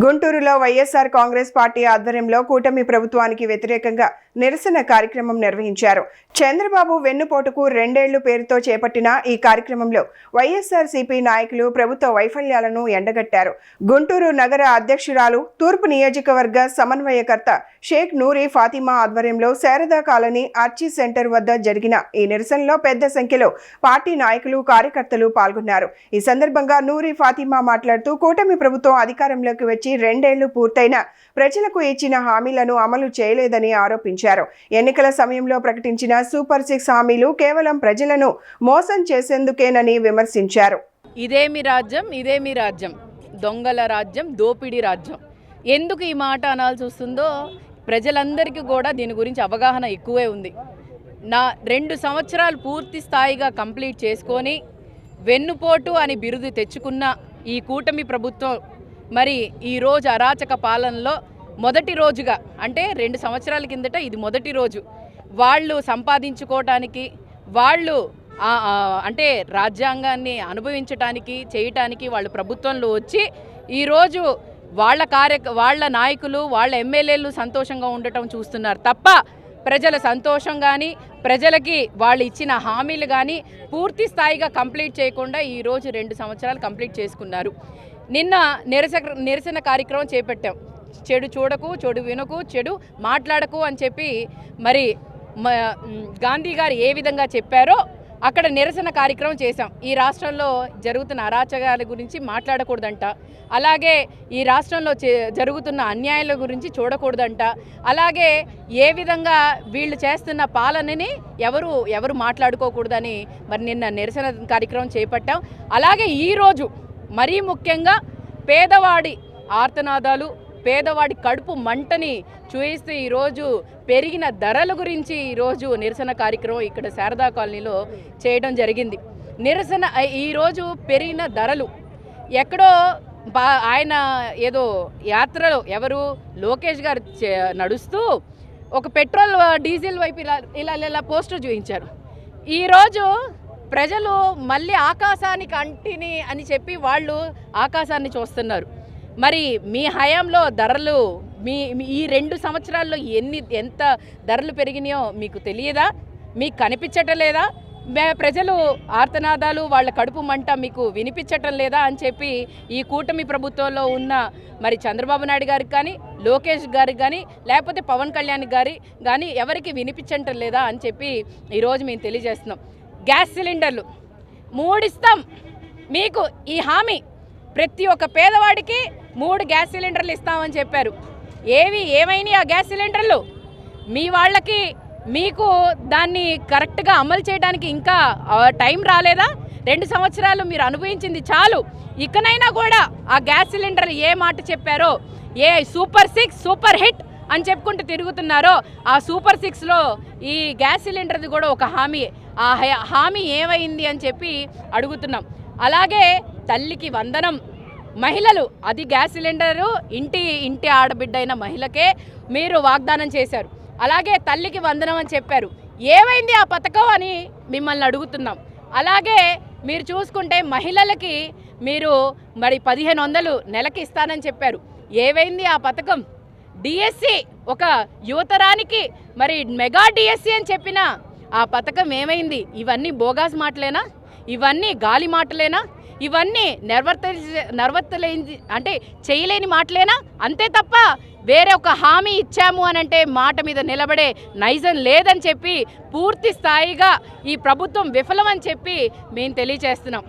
గుంటూరులో వైఎస్ఆర్ కాంగ్రెస్ పార్టీ ఆధ్వర్యంలో కూటమి ప్రభుత్వానికి వ్యతిరేకంగా నిరసన కార్యక్రమం నిర్వహించారు. చంద్రబాబు వెన్నుపోటుకు 2 ఏళ్లు పేరుతో చేపట్టిన ఈ కార్యక్రమంలో వైఎస్ఆర్సీపీ నాయకులు ప్రభుత్వ వైఫల్యాలను ఎండగట్టారు. గుంటూరు నగర అధ్యక్షురాలు, తూర్పు నియోజకవర్గ సమన్వయకర్త షేక్ నూరి ఫాతిమా ఆధ్వర్యంలో శారదా కాలనీ ఆర్చీ సెంటర్ వద్ద జరిగిన ఈ నిరసనలో పెద్ద సంఖ్యలో పార్టీ నాయకులు, కార్యకర్తలు పాల్గొన్నారు. ఈ సందర్భంగా నూరి ఫాతిమా మాట్లాడుతూ కూటమి ప్రభుత్వం అధికారంలోకి వచ్చి 2 ఏళ్లు పూర్తయినా ప్రజలకు ఇచ్చిన హామీలను అమలు చేయలేదని ఆరోపించారు. ఎన్నికల సమయంలో ప్రకటించిన సూపర్ 6 హామీలు కేవలం ప్రజలను మోసం చేసేందుకేనని విమర్శించారు. ఇదేమి రాజ్యం, దొంగల రాజ్యం, దోపిడీ రాజ్యం. ఎందుకు ఈ మాట అనాల్సి వస్తుందో ప్రజలందరికీ కూడా దీని గురించి అవగాహన ఎక్కువే ఉంది. 2 సంవత్సరాలు పూర్తి స్థాయిగా కంప్లీట్ చేసుకొని వెన్నుపోటు అని బిరుదు తెచ్చుకున్న ఈ కూటమి ప్రభుత్వం మరి ఈరోజు అరాచక పాలనలో మొదటి రోజుగా, అంటే 2 సంవత్సరాల కిందట ఇది మొదటి రోజు, వాళ్ళు సంపాదించుకోవటానికి, వాళ్ళు అంటే రాజ్యాంగాన్ని అనుభవించటానికి, చేయటానికి వాళ్ళు ప్రభుత్వంలో వచ్చి ఈరోజు వాళ్ళ నాయకులు, వాళ్ళ ఎమ్మెల్యేలు సంతోషంగా ఉండటం చూస్తున్నారు తప్ప ప్రజల సంతోషం కానీ, ప్రజలకి వాళ్ళు ఇచ్చిన హామీలు కానీ పూర్తి స్థాయిగా కంప్లీట్ చేయకుండా ఈరోజు 2 సంవత్సరాలు కంప్లీట్ చేసుకున్నారు. నిన్న నిరసన కార్యక్రమం చేపట్టాం. చెడు చూడకు, చెడు వినకు, చెడు మాట్లాడకు అని చెప్పి మరి గాంధీ గారు ఏ విధంగా చెప్పారో అక్కడ నిరసన కార్యక్రమం చేశాం. ఈ రాష్ట్రంలో జరుగుతున్న అరాచకాల గురించి మాట్లాడకూడదంట, అలాగే ఈ రాష్ట్రంలో జరుగుతున్న అన్యాయాల గురించి చూడకూడదంట, అలాగే ఏ విధంగా వీళ్ళు చేస్తున్న పాలనని ఎవరు మాట్లాడుకోకూడదని మరి నిన్న నిరసన కార్యక్రమం చేపట్టాం. అలాగే ఈరోజు మరీ ముఖ్యంగా పేదవాడి ఆర్తనాదాలు, పేదవాడి కడుపు మంటని చూయిస్తూ ఈరోజు పెరిగిన ధరల గురించి ఈరోజు నిరసన కార్యక్రమం ఇక్కడ శారదా కాలనీలో చేయడం జరిగింది. నిరసన ఈరోజు పెరిగిన ధరలు ఎక్కడో ఆయన ఏదో యాత్రలో లోకేష్ గారు నడుస్తూ ఒక పెట్రోల్ డీజిల్ వైపు ఇలా పోస్టర్ చూపించారు. ఈరోజు ప్రజలు మళ్ళీ ఆకాశానికి అంటిని అని చెప్పి వాళ్ళు ఆకాశాన్ని చూస్తున్నారు. మరి మీ హయాంలో ధరలు ఈ 2 సంవత్సరాల్లో ఎంత ధరలు పెరిగినాయో మీకు తెలియదా? మీకు కనిపించటం లేదా? ప్రజలు ఆర్తనాదాలు, వాళ్ళ కడుపు మంట మీకు వినిపించటం లేదా అని చెప్పి ఈ కూటమి ప్రభుత్వంలో ఉన్న మరి చంద్రబాబు నాయుడు గారికి కానీ, లోకేష్ గారికి కానీ, లేకపోతే పవన్ కళ్యాణ్ గారికి కానీ ఎవరికి వినిపించటం లేదా అని చెప్పి ఈరోజు మేము తెలియజేస్తున్నాం. గ్యాస్ సిలిండర్లు 3 ఇస్తాం మీకు, ఈ హామీ ప్రతి ఒక్క పేదవాడికి 3 గ్యాస్ సిలిండర్లు ఇస్తామని చెప్పారు. ఏమైనాయి ఆ గ్యాస్ సిలిండర్లు? మీ వాళ్ళకి మీకు దాన్ని కరెక్ట్గా అమలు చేయడానికి ఇంకా టైం రాలేదా? 2 సంవత్సరాలు మీరు అనుభవించింది చాలు. ఇకనైనా కూడా ఆ గ్యాస్ సిలిండర్ ఏ మాట చెప్పారో, సూపర్ 6 సూపర్ హిట్ అని చెప్పుకుంటూ తిరుగుతున్నారో ఆ సూపర్ 6లో ఈ గ్యాస్ సిలిండర్ది కూడా ఒక హామీ. ఆ హామీ ఏమైంది అని చెప్పి అడుగుతున్నాం. అలాగే తల్లికి వందనం, మహిళలు, అది గ్యాస్ సిలిండరు ఇంటి ఆడబిడ్డ అయిన మహిళకే మీరు వాగ్దానం చేశారు. అలాగే తల్లికి వందనం అని చెప్పారు. ఏమైంది ఆ పథకం అని మిమ్మల్ని అడుగుతున్నాం. అలాగే మీరు చూసుకుంటే మహిళలకి మీరు మరి 1500 నెలకి ఇస్తానని చెప్పారు. ఏమైంది ఆ పథకం? డిఎస్సి, ఒక యువతరానికి మరి మెగా డిఎస్సి అని చెప్పిన ఆ పథకం ఏమైంది? ఇవన్నీ బోగాస్ మాటలేనా? ఇవన్నీ గాలి మాటలేనా? ఇవన్నీ అంటే చేయలేని మాటలేనా? అంతే తప్ప వేరే ఒక హామీ ఇచ్చాము అని అంటే మాట మీద నిలబడే నైజం లేదని చెప్పి పూర్తి స్థాయిగా ఈ ప్రభుత్వం విఫలమని చెప్పి మేము తెలియజేస్తున్నాం.